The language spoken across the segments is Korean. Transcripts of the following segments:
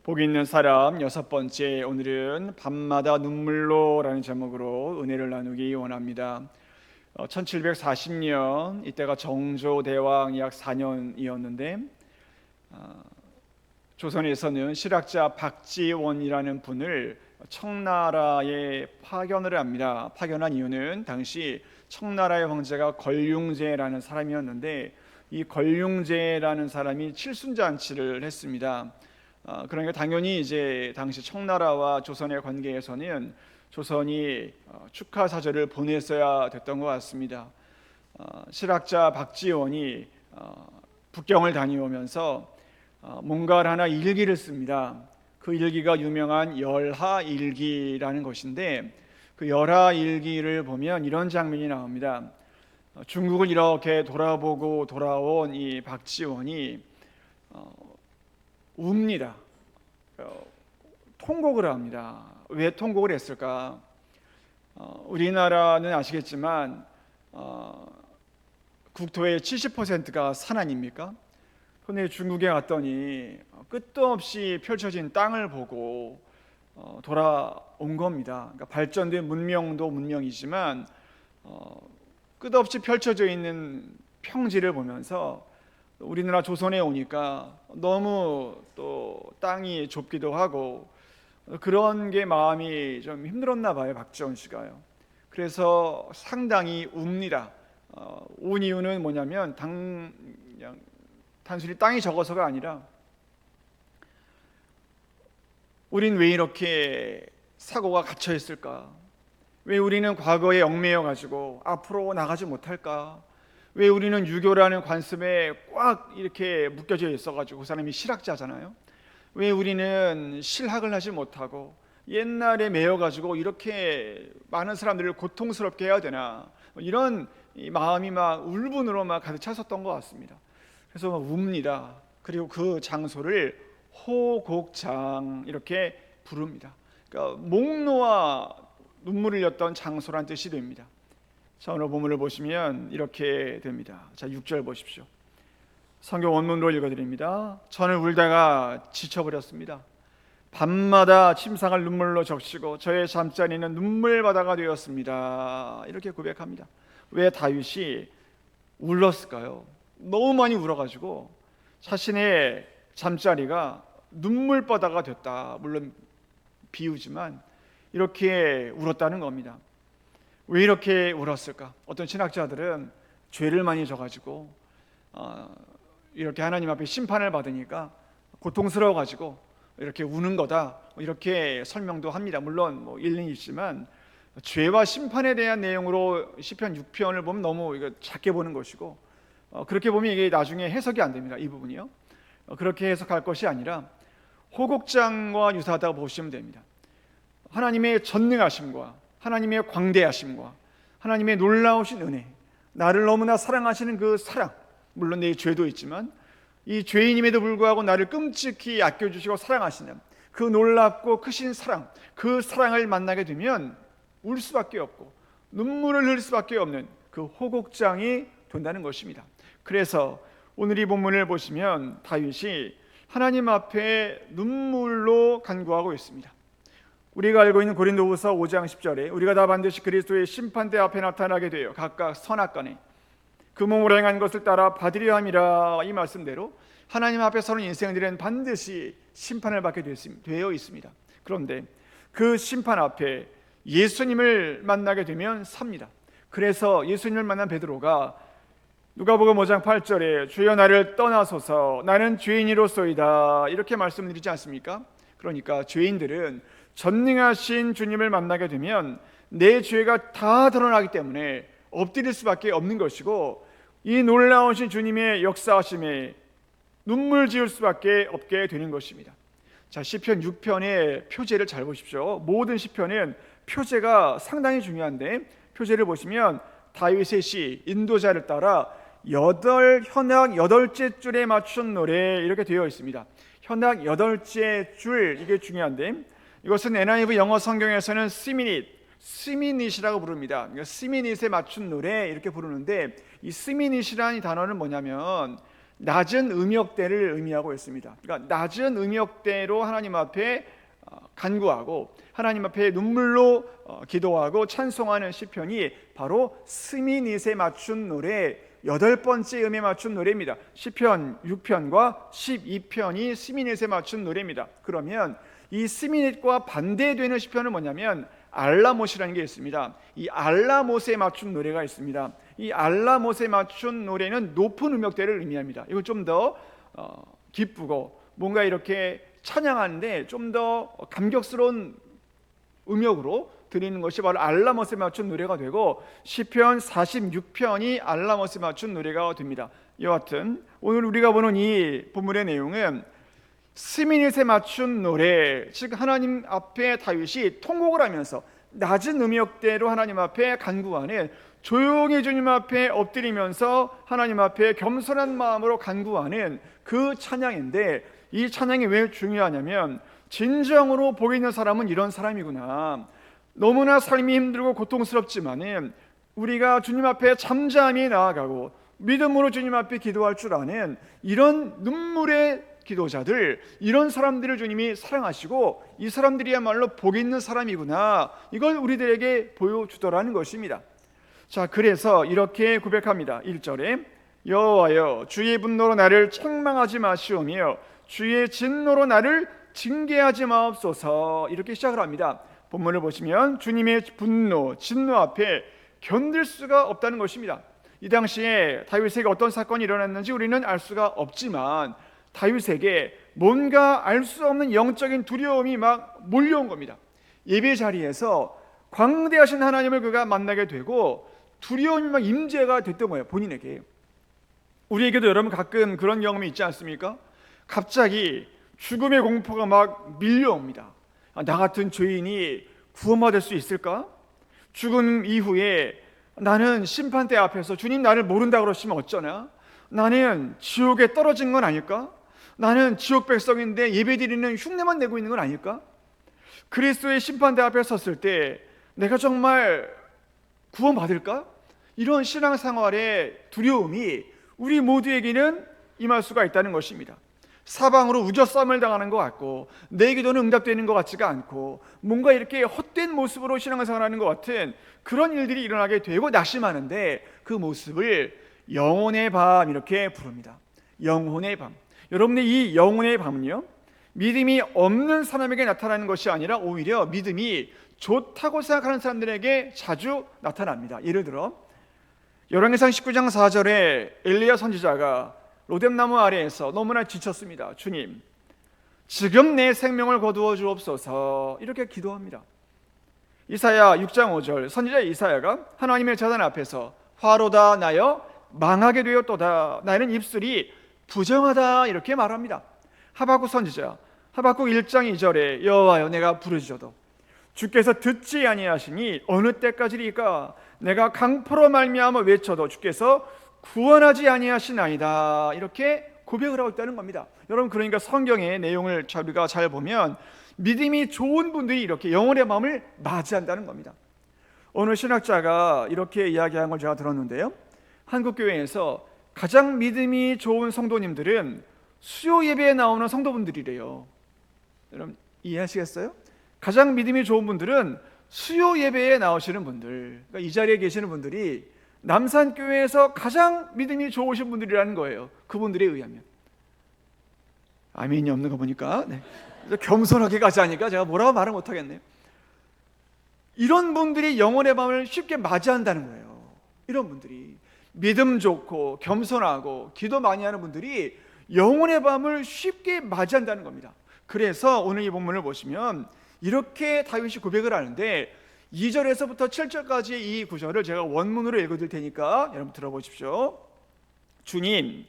복 있는 사람 여섯 번째, 오늘은 밤마다 눈물로라는 제목으로 은혜를 나누기 원합니다. 1740년, 이때가 정조대왕 약 4년이었는데 조선에서는 실학자 박지원이라는 분을 청나라에 파견을 합니다. 파견한 이유는 당시 청나라의 황제가 걸륭제라는 사람이었는데, 이 걸륭제라는 사람이 칠순잔치를 했습니다. 그러니까 당연히 이제 당시 청나라와 조선의 관계에서는 조선이 축하 사절을 보냈어야 됐던 것 같습니다. 실학자 박지원이 북경을 다녀오면서 뭔가를 하나 일기를 씁니다. 그 일기가 유명한 열하일기라는 것인데, 그 열하일기를 보면 이런 장면이 나옵니다. 중국을 이렇게 돌아보고 돌아온 이 박지원이 웁니다. 통곡을 합니다. 왜 통곡을 했을까? 우리나라는 아시겠지만 국토의 70%가 산 아닙니까? 그런데 중국에 갔더니 끝도 없이 펼쳐진 땅을 보고 돌아온 겁니다. 그러니까 발전된 문명도 문명이지만 끝없이 펼쳐져 있는 평지를 보면서 우리나라 조선에 오니까 너무 또 땅이 좁기도 하고 그런 게 마음이 좀 힘들었나 봐요, 박지원 씨가요. 그래서 상당히 웁니다. 운 이유는 뭐냐면 그냥 단순히 땅이 적어서가 아니라, 우린 왜 이렇게 사고가 갇혀 있을까? 왜 우리는 과거에 얽매여 가지고 앞으로 나가지 못할까? 왜 우리는 유교라는 관습에 꽉 이렇게 묶여져 있어가지고, 그 사람이 실학자잖아요. 왜 우리는 실학을 하지 못하고 옛날에 매여가지고 이렇게 많은 사람들을 고통스럽게 해야 되나? 이런 마음이 막 울분으로 막 가득 찼었던 것 같습니다. 그래서 막 웁니다. 그리고 그 장소를 호곡장 이렇게 부릅니다. 그러니까 목 놓아 눈물을 흘렸던 장소란 뜻이 됩니다. 자, 오늘 본문을 보시면 이렇게 됩니다. 자, 6절 보십시오. 성경 원문으로 읽어드립니다. 저는 울다가 지쳐버렸습니다. 밤마다 침상을 눈물로 적시고 저의 잠자리는 눈물바다가 되었습니다. 이렇게 고백합니다. 왜 다윗이 울었을까요? 너무 많이 울어가지고 자신의 잠자리가 눈물바다가 됐다. 물론 비유지만 이렇게 울었다는 겁니다. 왜 이렇게 울었을까? 어떤 신학자들은 죄를 많이 져가지고 이렇게 하나님 앞에 심판을 받으니까 고통스러워가지고 이렇게 우는 거다, 이렇게 설명도 합니다. 물론 뭐 일리는 있지만 죄와 심판에 대한 내용으로 시편 6편을 보면 너무 이거 작게 보는 것이고, 그렇게 보면 이게 나중에 해석이 안 됩니다. 이 부분이요. 그렇게 해석할 것이 아니라 호곡장과 유사하다고 보시면 됩니다. 하나님의 전능하심과 하나님의 광대하심과 하나님의 놀라우신 은혜, 나를 너무나 사랑하시는 그 사랑, 물론 내 죄도 있지만 이 죄인임에도 불구하고 나를 끔찍히 아껴주시고 사랑하시는 그 놀랍고 크신 사랑, 그 사랑을 만나게 되면 울 수밖에 없고 눈물을 흘릴 수밖에 없는 그 호곡장이 된다는 것입니다. 그래서 오늘 이 본문을 보시면 다윗이 하나님 앞에 눈물로 간구하고 있습니다. 우리가 알고 있는 고린도후서 5장 10절에 우리가 다 반드시 그리스도의 심판대 앞에 나타나게 되어 각각 선악간에 그 몸으로 행한 것을 따라 받으려 함이라, 이 말씀대로 하나님 앞에 서는 인생들은 반드시 심판을 받게 되어 있습니다. 그런데 그 심판 앞에 예수님을 만나게 되면 삽니다. 그래서 예수님을 만난 베드로가 누가복음 5장 8절에 주여 나를 떠나소서 나는 죄인이로소이다, 이렇게 말씀드리지 않습니까? 그러니까 죄인들은 전능하신 주님을 만나게 되면 내 죄가 다 드러나기 때문에 엎드릴 수밖에 없는 것이고, 이 놀라우신 주님의 역사하심에 눈물 지을 수밖에 없게 되는 것입니다. 자, 시편 6편의 표제를 잘 보십시오. 모든 시편은 표제가 상당히 중요한데, 표제를 보시면 다윗의 시 인도자를 따라 현악 8째 줄에 맞춘 노래, 이렇게 되어 있습니다. 현악 8째 줄, 이게 중요한데, 이것은 NIV 영어 성경에서는 시미닛이라고 부릅니다. 그러니까 시미닛에 맞춘 노래, 이렇게 부르는데, 이 시미닛이라는 단어는 뭐냐면 낮은 음역대를 의미하고 있습니다. 그러니까 낮은 음역대로 하나님 앞에 간구하고 하나님 앞에 눈물로 기도하고 찬송하는 시편이 바로 스미닛에 맞춘 노래, 8번째 음에 맞춘 노래입니다. 시편 6편과 12편이 스미닛에 맞춘 노래입니다. 그러면 이 스미닛과 반대되는 시편은 뭐냐면 알라못이라는 게 있습니다. 이 알라못에 맞춘 노래가 있습니다. 이 알라못에 맞춘 노래는 높은 음역대를 의미합니다. 이거 좀 더 기쁘고 뭔가 이렇게 찬양하는데 좀 더 감격스러운 음역으로 드리는 것이 바로 알라못에 맞춘 노래가 되고, 시편 46편이 알라못에 맞춘 노래가 됩니다. 여하튼 오늘 우리가 보는 이 본문의 내용은 스미닛에 맞춘 노래, 즉 하나님 앞에 다윗이 통곡을 하면서 낮은 음역대로 하나님 앞에 간구하는, 조용히 주님 앞에 엎드리면서 하나님 앞에 겸손한 마음으로 간구하는 그 찬양인데, 이 찬양이 왜 중요하냐면 진정으로 복 있는 사람은 이런 사람이구나. 너무나 삶이 힘들고 고통스럽지만은 우리가 주님 앞에 잠잠히 나아가고 믿음으로 주님 앞에 기도할 줄 아는 이런 눈물의 기도자들, 이런 사람들을 주님이 사랑하시고 이 사람들이야말로 복 있는 사람이구나, 이걸 우리들에게 보여주더라는 것입니다. 자, 그래서 이렇게 고백합니다. 1절에 여호와여 주의 분노로 나를 책망하지 마시오며 주의 진노로 나를 징계하지 마옵소서, 이렇게 시작을 합니다. 본문을 보시면 주님의 분노, 진노 앞에 견딜 수가 없다는 것입니다. 이 당시에 다윗에게 어떤 사건이 일어났는지 우리는 알 수가 없지만 다윗에게 뭔가 알 수 없는 영적인 두려움이 막 몰려온 겁니다. 예배 자리에서 광대하신 하나님을 그가 만나게 되고 두려움이 막 임재가 됐던 거예요, 본인에게. 우리에게도 여러분 가끔 그런 경험이 있지 않습니까? 갑자기 죽음의 공포가 막 밀려옵니다. 나 같은 죄인이 구원받을 수 있을까? 죽음 이후에 나는 심판대 앞에서 주님 나를 모른다 그러시면 어쩌나? 나는 지옥에 떨어진 건 아닐까? 나는 지옥 백성인데 예배드리는 흉내만 내고 있는 건 아닐까? 그리스도의 심판대 앞에 섰을 때 내가 정말 구원받을까? 이런 신앙생활의 두려움이 우리 모두에게는 임할 수가 있다는 것입니다. 사방으로 우겨싸움을 당하는 것 같고 내 기도는 응답되는 것 같지가 않고 뭔가 이렇게 헛된 모습으로 신앙생활하는 것 같은 그런 일들이 일어나게 되고 낙심하는데, 그 모습을 영혼의 밤 이렇게 부릅니다. 영혼의 밤. 여러분들, 이 영혼의 밤은요, 믿음이 없는 사람에게 나타나는 것이 아니라 오히려 믿음이 좋다고 생각하는 사람들에게 자주 나타납니다. 예를 들어 열왕기상 19장 4절에 엘리야 선지자가 로뎀나무 아래에서 너무나 지쳤습니다. 주님, 지금 내 생명을 거두어 주옵소서, 이렇게 기도합니다. 이사야 6장 5절 선지자 이사야가 하나님의 제단 앞에서 화로다 나여 망하게 되었도다, 나는 입술이 부정하다, 이렇게 말합니다. 하박국 선지자 하박국 1장 2절에 여호와여 내가 부르짖어도 주께서 듣지 아니하시니 어느 때까지리까? 내가 강포로 말미암아 외쳐도 주께서 구원하지 아니하시나이다, 이렇게 고백을 하고 있다는 겁니다. 여러분, 그러니까 성경의 내용을 우리가 잘 보면 믿음이 좋은 분들이 이렇게 영혼의 마음을 맞이한다는 겁니다. 어느 신학자가 이렇게 이야기한 걸 제가 들었는데요, 한국교회에서 가장 믿음이 좋은 성도님들은 수요 예배에 나오는 성도분들이래요. 여러분 이해하시겠어요? 가장 믿음이 좋은 분들은 수요 예배에 나오시는 분들, 그러니까 이 자리에 계시는 분들이 남산교회에서 가장 믿음이 좋으신 분들이라는 거예요. 그분들에 의하면. 아멘이 없는 거 보니까 겸손하게 가자니까 제가 뭐라고 말을 못하겠네요. 이런 분들이 영혼의 밤을 쉽게 맞이한다는 거예요. 이런 분들이 믿음 좋고 겸손하고 기도 많이 하는 분들이 영혼의 밤을 쉽게 맞이한다는 겁니다. 그래서 오늘 이 본문을 보시면 이렇게 다윗이 고백을 하는데 2절에서부터 7절까지의 이 구절을 제가 원문으로 읽어드릴 테니까 여러분 들어보십시오. 주님,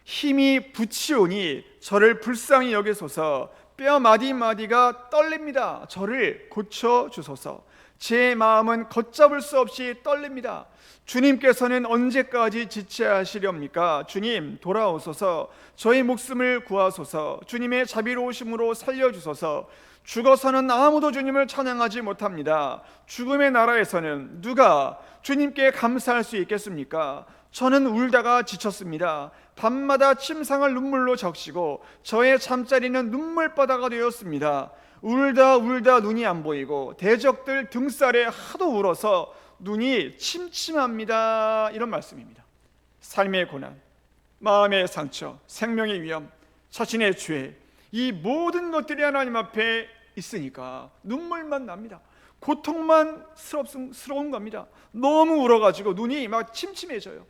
힘이 부치오니 저를 불쌍히 여기소서. 뼈 마디마디가 떨립니다. 저를 고쳐주소서. 제 마음은 걷잡을 수 없이 떨립니다. 주님께서는 언제까지 지체하시렵니까? 주님 돌아오소서. 저의 목숨을 구하소서. 주님의 자비로우심으로 살려주소서. 죽어서는 아무도 주님을 찬양하지 못합니다. 죽음의 나라에서는 누가 주님께 감사할 수 있겠습니까? 저는 울다가 지쳤습니다. 밤마다 침상을 눈물로 적시고 저의 잠자리는 눈물바다가 되었습니다. 울다 눈이 안 보이고 대적들 등살에 하도 울어서 눈이 침침합니다. 이런 말씀입니다. 삶의 고난, 마음의 상처, 생명의 위험, 자신의 죄, 이 모든 것들이 하나님 앞에 있으니까 눈물만 납니다. 고통만 스러운 겁니다. 너무 울어가지고 눈이 막 침침해져요.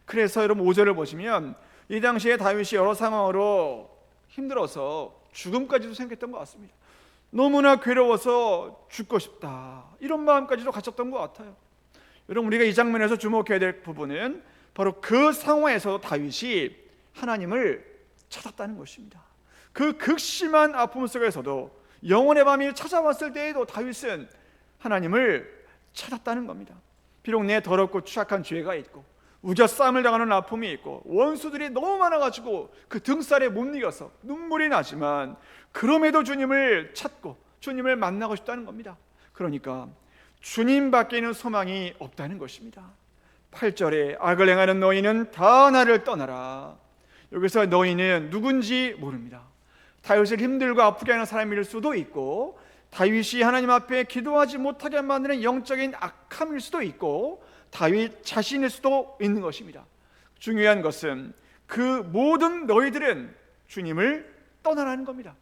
그래서 여러분 5절을 보시면 이 당시에 다윗이 여러 상황으로 힘들어서 죽음까지도 생겼던 것 같습니다. 너무나 괴로워서 죽고 싶다, 이런 마음까지도 가졌던 것 같아요. 여러분, 우리가 이 장면에서 주목해야 될 부분은 바로 그 상황에서 다윗이 하나님을 찾았다는 것입니다. 그 극심한 아픔 속에서도 영혼의 밤이 찾아왔을 때에도 다윗은 하나님을 찾았다는 겁니다. 비록 내 더럽고 추악한 죄가 있고 우겨싸움을 당하는 아픔이 있고 원수들이 너무 많아가지고 그 등살에 못 이겨서 눈물이 나지만 그럼에도 주님을 찾고 주님을 만나고 싶다는 겁니다. 그러니까 주님 밖에는 소망이 없다는 것입니다. 8절에 악을 행하는 너희는 다 나를 떠나라. 여기서 너희는 누군지 모릅니다. 다윗을 힘들고 아프게 하는 사람일 수도 있고, 다윗이 하나님 앞에 기도하지 못하게 만드는 영적인 악함일 수도 있고, 다윗 자신일 수도 있는 것입니다. 중요한 것은 그 모든 너희들은 주님을 떠나라는 겁니다.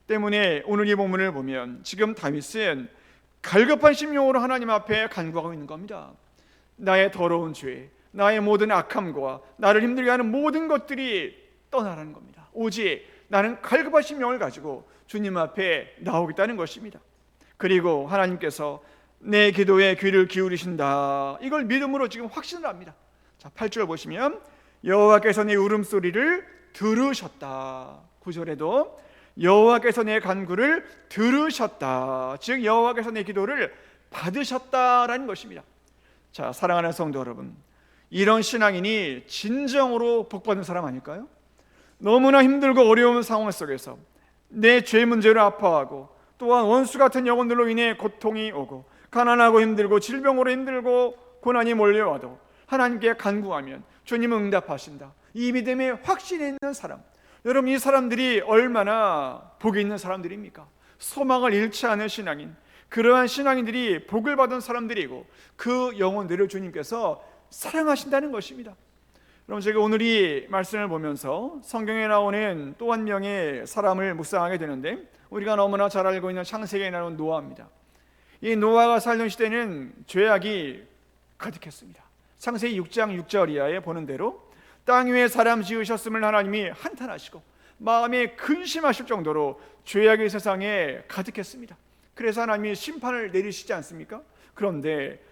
때문에 오늘 이 본문을 보면 지금 다윗은 갈급한 심령으로 하나님 앞에 간구하고 있는 겁니다. 나의 더러운 죄, 나의 모든 악함과 나를 힘들게 하는 모든 것들이 떠나라는 겁니다. 오직 나는 갈급한 심령을 가지고 주님 앞에 나오겠다는 것입니다. 그리고 하나님께서 내 기도에 귀를 기울이신다, 이걸 믿음으로 지금 확신을 합니다. 자, 8절 보시면 여호와께서 내 울음소리를 들으셨다. 9절에도 여호와께서 내 간구를 들으셨다, 즉 여호와께서 내 기도를 받으셨다라는 것입니다. 자, 사랑하는 성도 여러분, 이런 신앙인이 진정으로 복받은 사람 아닐까요? 너무나 힘들고 어려운 상황 속에서 내 죄 문제로 아파하고 또한 원수 같은 영혼들로 인해 고통이 오고 가난하고 힘들고 질병으로 힘들고 고난이 몰려와도 하나님께 간구하면 주님은 응답하신다, 이 믿음에 확신이 있는 사람, 여러분, 이 사람들이 얼마나 복이 있는 사람들입니까? 소망을 잃지 않은 신앙인, 그러한 신앙인들이 복을 받은 사람들이고 그 영혼들을 주님께서 사랑하신다는 것입니다. 여러분, 제가 오늘 이 말씀을 보면서 성경에 나오는 또 한 명의 사람을 묵상하게 되는데, 우리가 너무나 잘 알고 있는 창세기에 나오는 노아입니다. 이 노아가 살던 시대는 죄악이 가득했습니다. 창세기 6장 6절 이하에 보는 대로 땅 위에 사람 지으셨음을 하나님이 한탄하시고 마음에 근심하실 정도로 죄악이 세상에 가득했습니다. 그래서 하나님이 심판을 내리시지 않습니까? 그런데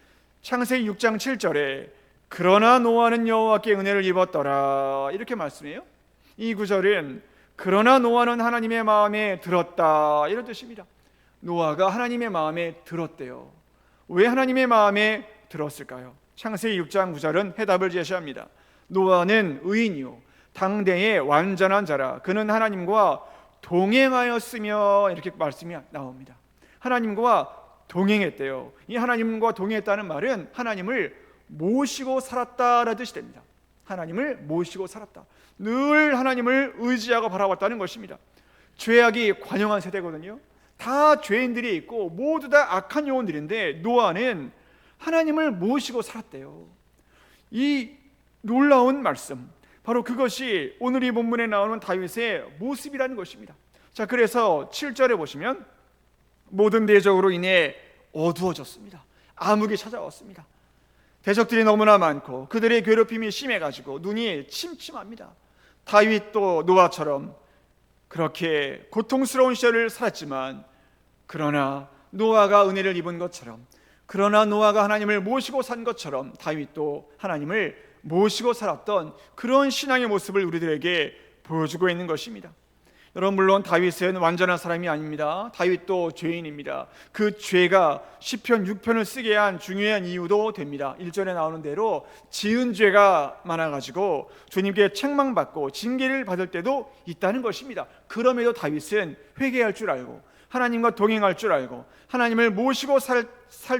창세기 6장 7절에 그러나 노아는 여호와께 은혜를 입었더라, 이렇게 말씀해요. 이 구절은 그러나 노아는 하나님의 마음에 들었다, 이런 뜻입니다. 노아가 하나님의 마음에 들었대요. 왜 하나님의 마음에 들었을까요? 창세기 6장 9절은 해답을 제시합니다. 노아는 의인이요 당대의 완전한 자라, 그는 하나님과 동행하였으며, 이렇게 말씀이 나옵니다. 하나님과 동행했대요. 이 하나님과 동행했다는 말은 하나님을 모시고 살았다라는 뜻이 됩니다. 하나님을 모시고 살았다, 늘 하나님을 의지하고 바라봤다는 것입니다. 죄악이 관영한 세대거든요. 다 죄인들이 있고 모두 다 악한 영혼들인데 노아는 하나님을 모시고 살았대요. 이 놀라운 말씀, 바로 그것이 오늘 이 본문에 나오는 다윗의 모습이라는 것입니다. 자, 그래서 7절에 보시면 모든 대적으로 인해 어두워졌습니다. 암흑이 찾아왔습니다. 대적들이 너무나 많고 그들의 괴롭힘이 심해가지고 눈이 침침합니다. 다윗도 노아처럼 그렇게 고통스러운 시절을 살았지만, 그러나 노아가 은혜를 입은 것처럼, 그러나 노아가 하나님을 모시고 산 것처럼 다윗도 하나님을 모시고 살았던 그런 신앙의 모습을 우리들에게 보여주고 있는 것입니다. 여러분, 물론 다윗은 완전한 사람이 아닙니다. 다윗도 죄인입니다. 그 죄가 시편 6편을 쓰게 한 중요한 이유도 됩니다. 1절에 나오는 대로 지은 죄가 많아가지고 주님께 책망받고 징계를 받을 때도 있다는 것입니다. 그럼에도 다윗은 회개할 줄 알고 하나님과 동행할 줄 알고 하나님을 모시고 살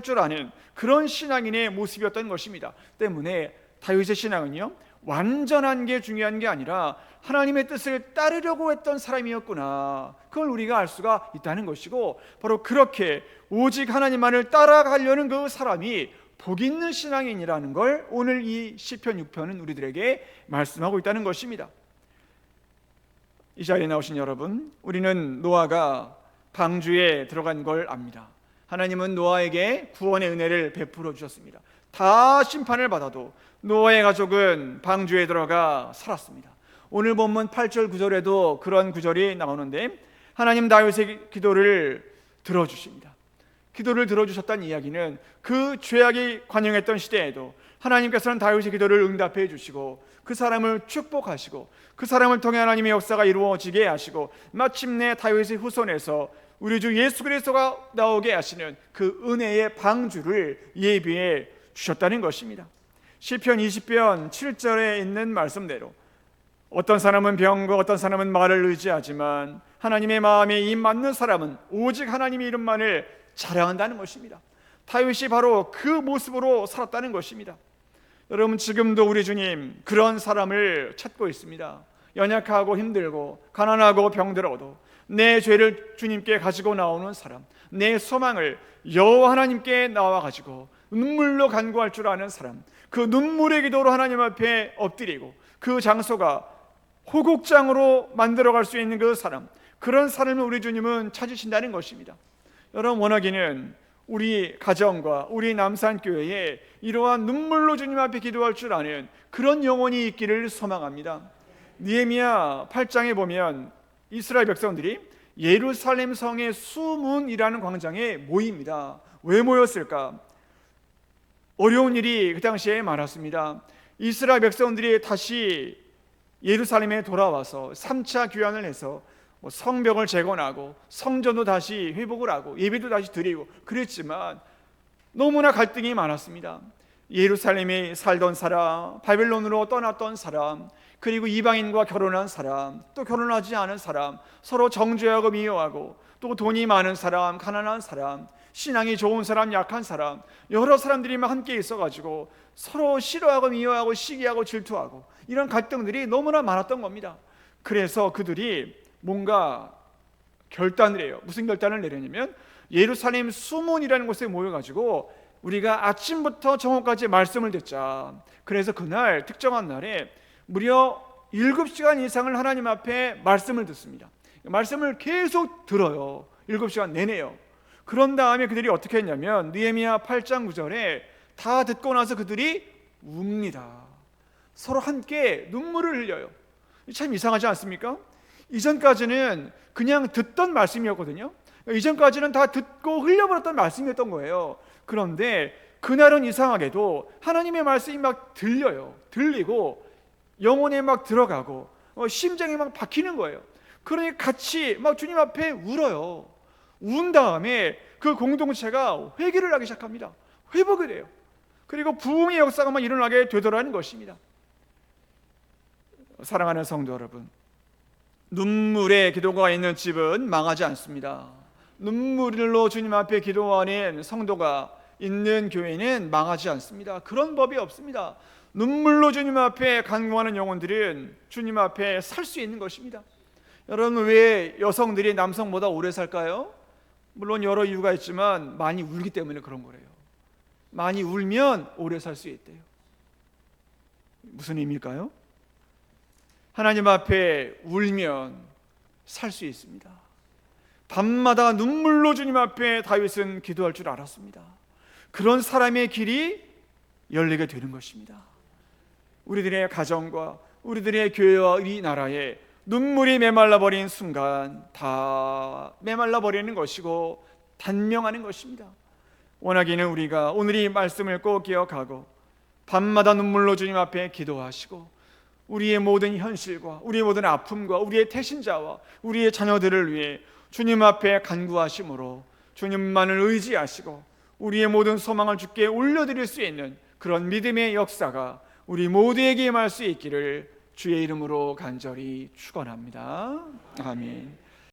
줄 아는 그런 신앙인의 모습이었던 것입니다. 때문에 다윗의 신앙은요, 완전한 게 중요한 게 아니라 하나님의 뜻을 따르려고 했던 사람이었구나, 그걸 우리가 알 수가 있다는 것이고, 바로 그렇게 오직 하나님만을 따라가려는 그 사람이 복 있는 신앙인이라는 걸 오늘 이 시편 6편은 우리들에게 말씀하고 있다는 것입니다. 이 자리에 나오신 여러분, 우리는 노아가 방주에 들어간 걸 압니다. 하나님은 노아에게 구원의 은혜를 베풀어 주셨습니다. 다 심판을 받아도 노아의 가족은 방주에 들어가 살았습니다. 오늘 본문 8절 9절에도 그런 구절이 나오는데, 하나님 다윗의 기도를 들어주십니다. 기도를 들어주셨다는 이야기는 그 죄악이 관영했던 시대에도 하나님께서는 다윗의 기도를 응답해 주시고 그 사람을 축복하시고 그 사람을 통해 하나님의 역사가 이루어지게 하시고 마침내 다윗의 후손에서 우리 주 예수 그리스도가 나오게 하시는 그 은혜의 방주를 예비해 주셨다는 것입니다. 시편 20편 7절에 있는 말씀대로 어떤 사람은 병과 어떤 사람은 말을 의지하지만 하나님의 마음에 이 맞는 사람은 오직 하나님의 이름만을 자랑한다는 것입니다. 다윗이 바로 그 모습으로 살았다는 것입니다. 여러분, 지금도 우리 주님 그런 사람을 찾고 있습니다. 연약하고 힘들고 가난하고 병들어도 내 죄를 주님께 가지고 나오는 사람, 내 소망을 여호와 하나님께 나와 가지고 눈물로 간구할 줄 아는 사람, 그 눈물의 기도로 하나님 앞에 엎드리고 그 장소가 호국장으로 만들어갈 수 있는 그 사람, 그런 사람을 우리 주님은 찾으신다는 것입니다. 여러분, 원하기는 우리 가정과 우리 남산교회에 이러한 눈물로 주님 앞에 기도할 줄 아는 그런 영혼이 있기를 소망합니다. 느헤미야 8장에 보면 이스라엘 백성들이 예루살렘 성의 수문이라는 광장에 모입니다. 왜 모였을까? 어려운 일이 그 당시에 많았습니다. 이스라엘 백성들이 다시 예루살렘에 돌아와서 3차 귀환을 해서 성벽을 재건하고 성전도 다시 회복을 하고 예배도 다시 드리고 그랬지만 너무나 갈등이 많았습니다. 예루살렘에 살던 사람, 바벨론으로 떠났던 사람, 그리고 이방인과 결혼한 사람, 또 결혼하지 않은 사람, 서로 정죄하고 미워하고, 또 돈이 많은 사람, 가난한 사람, 신앙이 좋은 사람, 약한 사람, 여러 사람들이 막 함께 있어가지고 서로 싫어하고 미워하고 시기하고 질투하고 이런 갈등들이 너무나 많았던 겁니다. 그래서 그들이 뭔가 결단을 해요. 무슨 결단을 내려냐면 예루살렘 수문이라는 곳에 모여가지고 우리가 아침부터 정오까지 말씀을 듣자. 그래서 그날 특정한 날에 무려 7시간 이상을 하나님 앞에 말씀을 듣습니다. 말씀을 계속 들어요. 7시간 내내요. 그런 다음에 그들이 어떻게 했냐면 느헤미야 8장 9절에 다 듣고 나서 그들이 웁니다. 서로 함께 눈물을 흘려요. 참 이상하지 않습니까? 이전까지는 그냥 듣던 말씀이었거든요. 이전까지는 다 듣고 흘려버렸던 말씀이었던 거예요. 그런데 그날은 이상하게도 하나님의 말씀이 막 들려요. 들리고 영혼에 막 들어가고 심장이 막 박히는 거예요. 그러니 같이 막 주님 앞에 울어요. 운 다음에 그 공동체가 회개를 하기 시작합니다. 회복이 돼요. 그리고 부흥의 역사가 막 일어나게 되더라는 것입니다. 사랑하는 성도 여러분, 눈물의 기도가 있는 집은 망하지 않습니다. 눈물로 주님 앞에 기도하는 성도가 있는 교회는 망하지 않습니다. 그런 법이 없습니다. 눈물로 주님 앞에 간구하는 영혼들은 주님 앞에 살 수 있는 것입니다. 여러분, 왜 여성들이 남성보다 오래 살까요? 물론 여러 이유가 있지만 많이 울기 때문에 그런 거래요. 많이 울면 오래 살 수 있대요. 무슨 의미일까요? 하나님 앞에 울면 살 수 있습니다. 밤마다 눈물로 주님 앞에 다윗은 기도할 줄 알았습니다. 그런 사람의 길이 열리게 되는 것입니다. 우리들의 가정과 우리들의 교회와 이 나라에 눈물이 메말라버린 순간 다 메말라버리는 것이고 단명하는 것입니다. 원하기는 우리가 오늘 이 말씀을 꼭 기억하고 밤마다 눈물로 주님 앞에 기도하시고 우리의 모든 현실과 우리의 모든 아픔과 우리의 태신자와 우리의 자녀들을 위해 주님 앞에 간구하심으로 주님만을 의지하시고 우리의 모든 소망을 주께 올려드릴 수 있는 그런 믿음의 역사가 우리 모두에게 임할 수 있기를 주의 이름으로 간절히 축원합니다. 아멘.